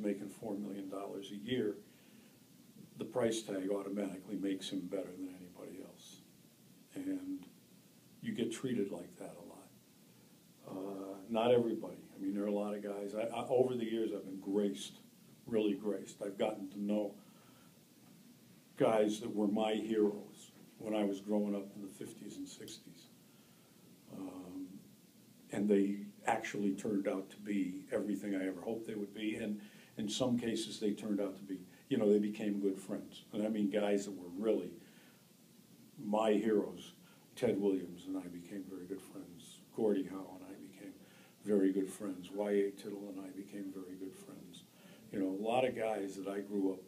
making $4 million a year, the price tag automatically makes him better than anybody else. And you get treated like that a lot. Not everybody. I mean, there are a lot of guys. Over the years, I've been graced, really graced. I've gotten to know guys that were my heroes when I was growing up in the 50s and 60s. And they actually turned out to be everything I ever hoped they would be. And in some cases, they turned out to be, you know, they became good friends. And I mean guys that were really my heroes. Ted Williams and I became very good friends. Gordie Howe and I became very good friends. Y.A. Tittle and I became very good friends. You know, a lot of guys that I grew up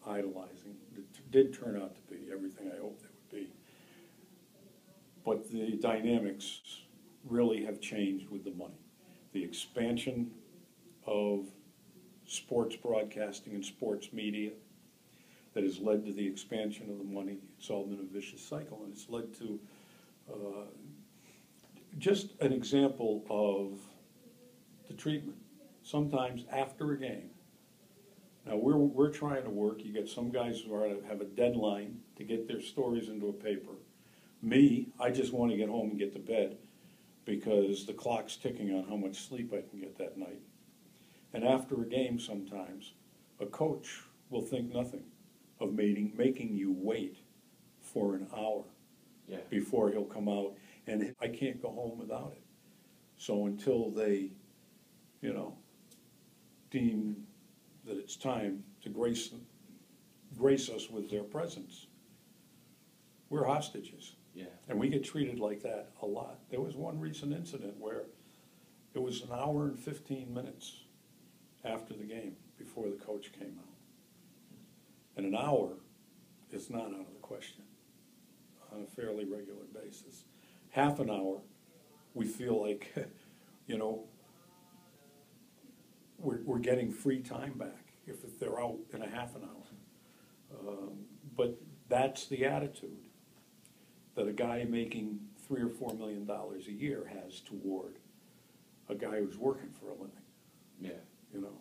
idolizing that did turn out to be everything I hoped they would be. But the dynamics really have changed with the money. The expansion of sports broadcasting and sports media that has led to the expansion of the money. It's all been a vicious cycle, and it's led to just an example of the treatment. Sometimes after a game, now we're trying to work. You get some guys who have a deadline to get their stories into a paper. Me, I just want to get home and get to bed because the clock's ticking on how much sleep I can get that night. And after a game sometimes, a coach will think nothing of making you wait for an hour before he'll come out, and I can't go home without it. So until they, you know, deem that it's time to grace us with their presence, we're hostages. Yeah. And we get treated like that a lot. There was one recent incident where it was an hour and 15 minutes after the game before the coach came out. And an hour is not out of the question on a fairly regular basis. Half an hour, we feel like, you know, we're getting free time back if they're out in a half an hour. But that's the attitude that a guy making $3 or $4 million a year has toward a guy who's working for a living. Yeah. You know.